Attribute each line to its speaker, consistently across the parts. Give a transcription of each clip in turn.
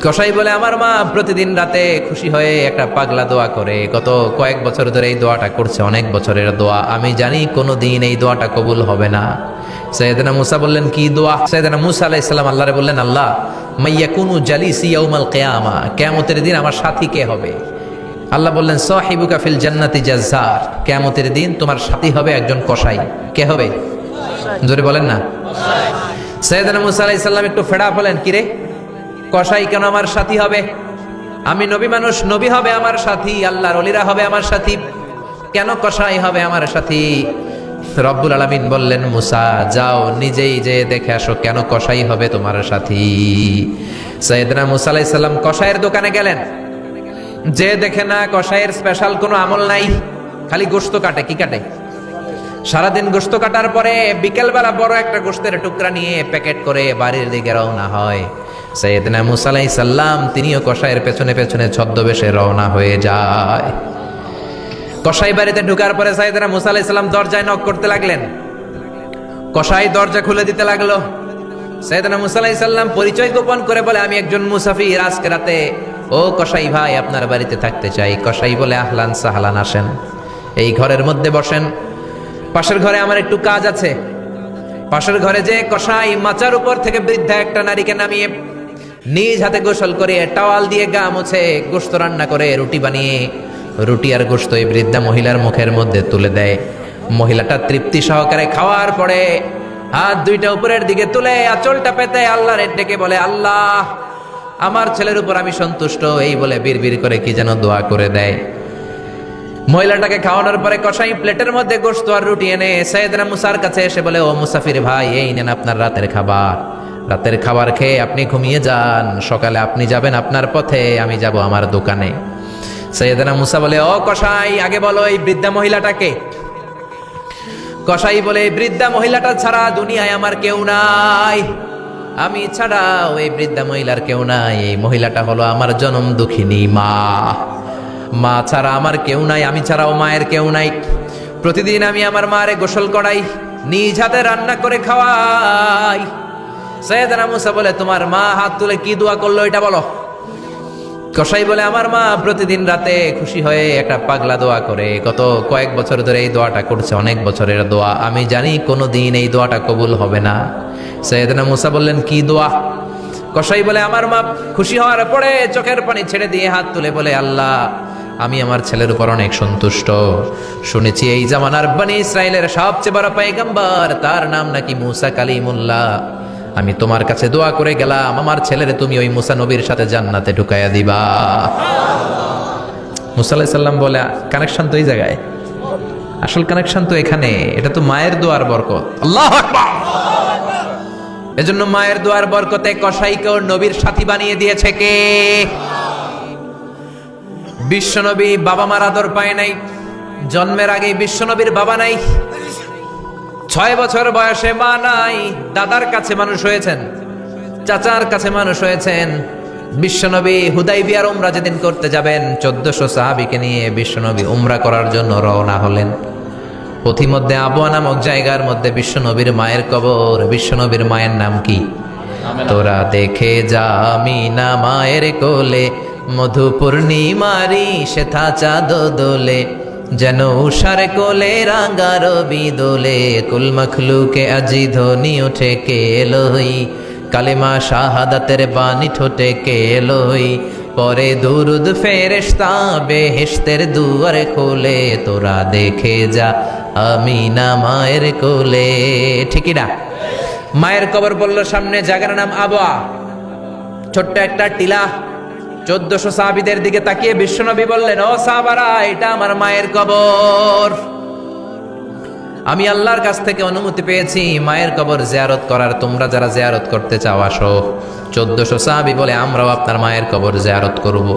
Speaker 1: কসাই বলে আমার মা প্রতিদিন রাতে খুশি হয়ে একটা পাগলা দোয়া করে, গত কয়েক বছর ধরে এই দোয়াটা করছে, অনেক বছরের দোয়া। আমি জানি কোনোদিন এই দোয়াটা কবুল হবে না। সাইয়েদনা মুসা বললেন কি দোয়া? সাইয়েদনা মুসা আলাইহিস সালাম আল্লাহরে বললেন, আল্লাহ মাইয়াকুনু জালিসি ইয়াউমাল কিয়ামা, কিয়ামতের দিন আমার সাথী কে হবে? আল্লাহ বললেন সাহিবুকা ফিল জান্নাতি জাজ্জার, কিয়ামতের দিন তোমার সাথী হবে একজন কসাই। কে হবে? জোরে বলেন না। সাইয়েদনা মুসা আলাইহিস সালাম একটু ফেড়া বলেন, কি রে কসাই কেন আমার সাথী হবে? আমি নবী মানুষ, নবী হবে আমার সাথী, আল্লাহর ওলিরা হবে আমার সাথী, কেন কসাই হবে আমার সাথী? রব্বুল আলামিন বললেন, মুসা যাও নিজেই যে দেখে আসো কেন কসাই হবে তোমার সাথী। সাইয়েদনা মুসা আলাইহিস সালাম কসাইয়ের দোকানে গেলেন, যে দেখে না কসাইয়ের স্পেশাল কোনো আমল নাই, খালি গোশত কাটে। কি কাটে? সারাদিন গোশত কাটার পরে বিকেলবেলা বড় একটা গোশতের টুকরা নিয়ে প্যাকেট করে বাড়ির দিকে রওনা হয়। সাইয়েদনা মুসা আলাইহিস সালাম তিনিও কসাইয়ের পেছনে পেছনে ছদ্মবেশে রওনা হয়ে যায়। কসাই বাড়িতে ঢোকার পরে সাইয়েদনা মুসা আলাইহিস সালাম দরজায় নক করতে লাগলেন। কসাই দরজা খুলে দিতে লাগলো। সাইয়েদনা মুসা আলাইহিস সালাম পরিচয় গোপন করে বলে, আমি একজন মুসাফির, আজকে রাতে ও কসাই ভাই আপনার বাড়িতে থাকতে চাই। কসাই বলে, আহলান সাহলান, আসেন এই ঘরের মধ্যে বসেন, পাশের ঘরে আমার একটু কাজ আছে। পাশের ঘরে যে কসাই মাচার উপর থেকে বৃদ্ধা একটা নারীকে নামিয়ে নিজ হাতে গোসল করে টাওয়াল দিয়ে গা মুছে গোশত রান্না করে রুটি বানিয়ে রুটি আর গোশত এই বৃদ্ধা মহিলার মুখের মধ্যে তুলে দেয়। মহিলাটা তৃপ্তি সহকারে খাওয়ার পরে হাত দুইটা উপরের দিকে তুলে আঁচলটা পেতে আল্লাহর ডেকে বলে, আল্লাহ আমার ছেলের উপর আমি সন্তুষ্ট, এই বলে বিড়বিড় করে কি যেন দোয়া করে দেয়। মহিলাটাকে খাওয়ানোর পরে কসাই প্লেটের মধ্যে গোশত আর রুটি এনে সাইয়েদনা মুসার কাছে এসে বলে, ও মুসাফির ভাই, এই নেন আপনার রাতের খাবার। রাতের খাবার খেয়ে আপনি ঘুমিয়ে যান, সকালে আপনি যাবেন আপনার পথে, আমি যাব আমার দোকানে। সাইয়েদনা মুসা বলে, ও কসাই আগে বলো এই বৃদ্ধা মহিলাটাকে। কসাই বলে, এই বৃদ্ধা মহিলাটা ছাড়া দুনিয়ায় আমার কেউ নাই, আমি ছাড়া ওই বৃদ্ধা মহিলার কেউ নাই। এই মহিলাটা হলো আমার জনম দুঃখিনী মা, মা ছাড়া আমার কেউ নাই, আমি ছাড়াও মায়ের কেউ নাই। প্রতিদিন আমি আমার মারে গোসল করাই, নিজ হাতে রান্না করে খাওয়াই। সাইয়েদনা মুসা বলে, তোমার মা হাত তুলে কি দোয়া করলো এটা বলো। কসাই বলে, আমার মা প্রতিদিন রাতে খুশি হয়ে একটা পাগলা দোয়া করে, গত কয়েক বছর ধরে এই দোয়াটা করছে, অনেক বছরের দোয়া। আমি জানি কোনোদিন এই দোয়াটা কবুল হবে না। সাইয়েদনা মুসা বললেন, কি দোয়া? কসাই বলে, আমার মা খুশি হওয়ার পরে চোখের পানি ছেড়ে দিয়ে হাত তুলে বলে, আল্লাহ আমি আমার ছেলের উপর অনেক সন্তুষ্ট, শুনেছি এই জামানার বনি ইসরাইলের সবচেয়ে বড় পয়গম্বর, তার নাম নাকি মুসা কালিমুল্লাহ। আমি তোমার কাছে দোয়া করে গেলাম, আমার ছেলেরে তুমি ওই মুসা নবীর সাথে জান্নাতে ঢুকাইয়া দিবা। মুসা আলাইহিস সালাম বলে, কানেকশন তো এই জায়গায়, আসল কানেকশন তো এখানে, এটা তো মায়ের দোয়ার বরকত। আল্লাহু আকবার। এজন্য মায়ের দোয়ার বরকতে কসাইকে নবীর সাথী বানিয়ে দিয়েছে কে? বিশ্বনবী বাবা মার আদর পায় নাই, জন্মের আগেই বিশ্বনবীর বাবা নাই, 6 বছর বয়সে মা নাই, দাদার কাছে মানুষ হয়েছেন, চাচার কাছে মানুষ হয়েছেন। বিশ্বনবী হুদাইবিয়ার উমরা যেদিন করতে যাবেন, 1400 সাহাবীকে নিয়ে বিশ্বনবী উমরা করার জন্য রওনা হলেন। পথিমধ্যে আবওয়া নামক জায়গার মধ্যে বিশ্বনবীর মায়ের কবর। বিশ্বনবীর মায়ের নাম কি? তোরা দেখে যা আমিনা মায়ের কোলে, মধু পূর্ণিমারি সেথা চাঁদ দোলে, যেন উষার কোলে রাঙা রবি দোলে, কুল মখলুকে আজি ধ্বনি ওঠে কে এলোই, কালেমা শাহাদাতের বাণী ঠোঁটে কে এলোই, পরে দুরুদ ফেরেশতা বেহেশতের দুয়ার খোলে, তোরা দেখে যা আমিনা মায়ের কোলে। ঠিকই না? মায়ের কবর বললো সামনে, জায়গার নাম আবওয়া, ছোট্ট একটা টিলা। 1400 সাহাবীদের দিকে তাকিয়ে বিশ্বনবী বললেন, ও সাহাবারা, এটা আমার মায়ের কবর। আমি আল্লাহর কাছ থেকে অনুমতি পেয়েছি মায়ের কবর জিয়ারত করার, তোমরা যারা জিয়ারত করতে চাও আসো। 1400 সাহাবী বলে, আমরাও আপনার মায়ের কবর জিয়ারত করব।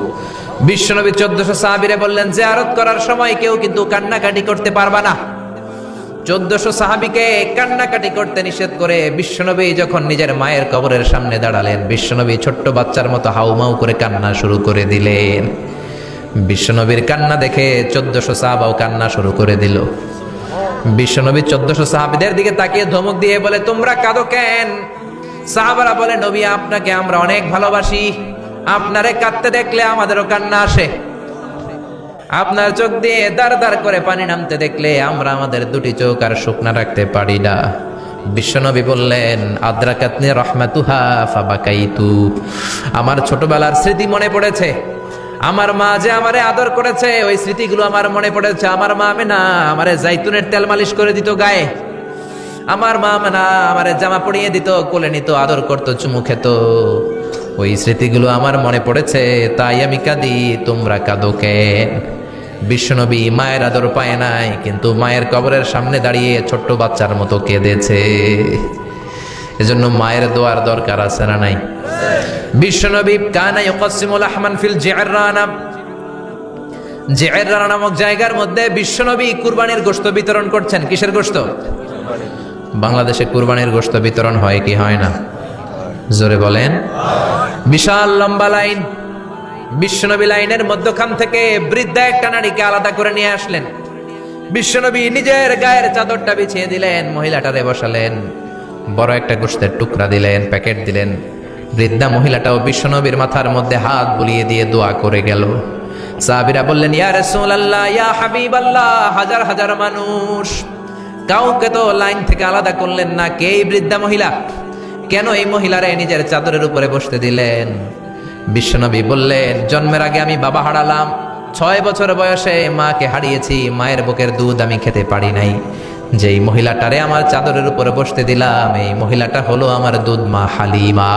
Speaker 1: বিশ্বনবী 1400 সাহাবীরে বললেন, জিয়ারত করার সময় কেউ কিন্তু কান্নাকাটি করতে পারবা না। 1400 সাহাবীকে কান্নাকাটি করতে নিষেধ করে বিশ্বনবী যখন নিজের মায়ের কবরের সামনে দাঁড়ালেন, বিশ্বনবী ছোট্ট বাচ্চার মতো হাউমাউ করে কান্না শুরু করে দিলেন। বিশ্বনবীর কান্না দেখে 1400 সাহাবাও কান্না শুরু করে দিল। বিশ্বনবী 1400 সাহাবীদের দিকে তাকিয়ে ধমক দিয়ে বলে, তোমরা কাঁদো কেন? সাহাবারা বলে, নবী আপনাকে আমরা অনেক ভালোবাসি, আপনারে কাঁদতে দেখলে আমাদেরও কান্না আসে, আপনার চোখ দিয়ে দাঁড় দাঁড় করে পানি নামতে দেখলে আমরা আমাদের দুটি চোখ আর শুকনা রাখতে পারি না। বিশ্বনবী বললেন, আদ্রাকাতনি রাহমাতুহা ফাবাকাইতু। আমার ছোটবেলার স্মৃতি মনে পড়েছে, আমার মা যে আমারে আদর করেছে ওই স্মৃতিগুলো আমার মনে পড়েছে। আমার মা আমেনা আমারে জাইতুনের তেল মালিশ করে দিত গায়ে, আমার মা আমেনা আমারে জামা পরিয়ে দিত, কোলে নিত, আদর করত, চুমু খেত। ওই স্মৃতিগুলো আমার মনে পড়েছে, তাই আমি কাঁদি, তোমরা কাঁদো কেন? বিশ্বনবী মায়ের আদর পায় নাই, কিন্তু মায়ের কবরের সামনে দাঁড়িয়ে ছোট্ট বাচ্চার মতো কেঁদেছে। এজন্য মায়ের দোয়ার দরকার আছে না নাই? বিশ্বনবী কানা ইউকাসিমুল আহমান ফিল জিআররানা, জিআররানা নামক জায়গার মধ্যে বিশ্বনবী কুরবানির গোশত বিতরণ করছেন। কিসের গোশত? বাংলাদেশে কুরবানির গোশত বিতরণ হয় কি হয় না? জোরে বলেন। বিশাল লম্বা লাইন, বিশ্বনবী লাইনের মধ্যখান থেকে বৃদ্ধা একটা নারীকে আলাদা করে নিয়ে আসলেন। বিশ্বনবী নিজের গায়ের চাদরটা বিছিয়ে দিলেন, মহিলাটারে বসালেন, বড় একটা গোশতের টুকরা দিলেন, প্যাকেট দিলেন। বৃদ্ধা মহিলাটাও বিশ্বনবীর মাথার মধ্যে হাত বুলিয়ে দিয়ে দোয়া করে গেল। সাহাবীরা বললেন, ইয়া রাসূলুল্লাহ, ইয়া হাবিবাল্লাহ, হাজার হাজার মানুষ, কাউকে তো লাইন থেকে আলাদা করলেন না, কে এই বৃদ্ধা মহিলা? কেন এই মহিলারে নিজের চাদরের উপরে বসতে দিলেন? বিশ্বনবী বললেন, জন্মের আগে আমি বাবা হারালাম, 6 বছর বয়সে মাকে হারিয়েছি, মায়ের বুকের দুধ আমি খেতে পারি নাই। যেই মহিলাটারে আমার চাদরের উপরে বসতে দিলাম, এই মহিলাটা হলো আমার দুধ মা হালিমা,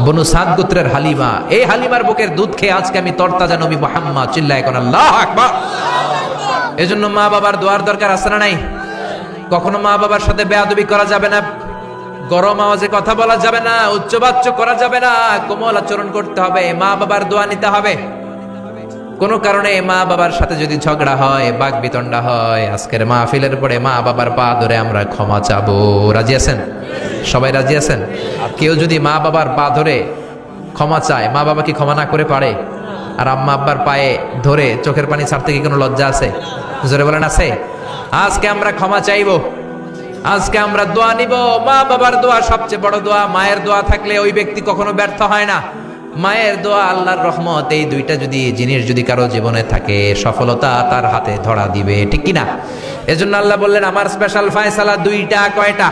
Speaker 1: বনু সাদ গোত্রের হালিমা। এই হালিমার বুকের দুধ খেয়ে আজকে আমি তরতাজা নবী মুহাম্মদ। চিল্লায় কোন আল্লাহু আকবার। এজন্য মা বাবার দোয়ার দরকার আছে না নাই? কখনো মা বাবার সাথে বেয়াদবি করা যাবে না, গরম আওয়াজে কথা বলা যাবে না, উচ্চবাচ্য করা যাবে না, কোমল আচরণ করতে হবে, মা বাবার দোয়া নিতে হবে। কোনো কারণে মা বাবার সাথে যদি ঝগড়া হয়, বাক বিতণ্ডা হয়, আজকের মাহফিলের পরে মা বাবার পা ধরে আমরা ক্ষমা চাবো। রাজি আছেন? সবাই রাজি আছেন? কেউ যদি মা বাবার পা ধরে ক্ষমা চায়, মা বাবা কি ক্ষমা না করে পারে? আর আম্মা আব্বার পায়ে ধরে চোখের পানি ছাড়তে কি কোনো লজ্জা আছে? জোরে বলেন আছে? আজকে আমরা ক্ষমা চাইবো, আজকে আমরা দোয়া নিব। মা বাবার দোয়া সবচেয়ে বড় দোয়া। মায়ের দোয়া থাকলে ওই ব্যক্তি কখনো ব্যর্থ হয় না। মায়ের দোয়া, আল্লাহর রহমত, এই দুইটা জিনিস যদি কারো জীবনে থাকে, সফলতা তার হাতে ধরা দিবে, ঠিক কিনা? এজন্য আল্লাহ বললেন, আমার স্পেশাল ফায়সালা দুইটা। কয়টা?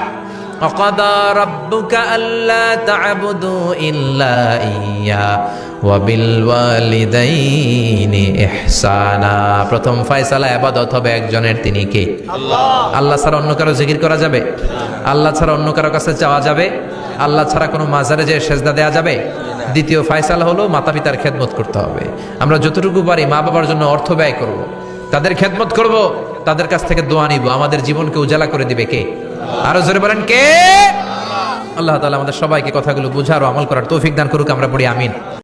Speaker 1: ওয়াকাদা রাব্বুকা আল্লা তা'বুদু ইল্লা ইয়্যা ওয়া বিল ওয়ালিদাইনি ইহসানা। প্রথম ফায়সালা ইবাদত হবে একজনের, তিনি কে? আল্লাহ। আল্লাহ ছাড়া অন্য কারো জিকির করা যাবে? আল্লাহ ছাড়া অন্য কারো কাছে চাওয়া যাবে? আল্লাহ ছাড়া কোনো মাজারে যে সেজদা দেয়া যাবে? দ্বিতীয় ফায়সালা হলো মাতা পিতার খেদমত করতে হবে। আমরা যতটুকু পারি মা বাবার জন্য অর্থ ব্যয় করব, তাদের খেদমত করব, তাদের কাছ থেকে দোয়া নিব। আমাদের জীবনকে উজালা করে দিবে কে? আরো জোরে বলেন কে? আল্লাহ তাআলা আমাদের সবাইকে কথাগুলো বুঝার ও আমল করার তৌফিক দান করুক। আমরা পড়ি আমিন।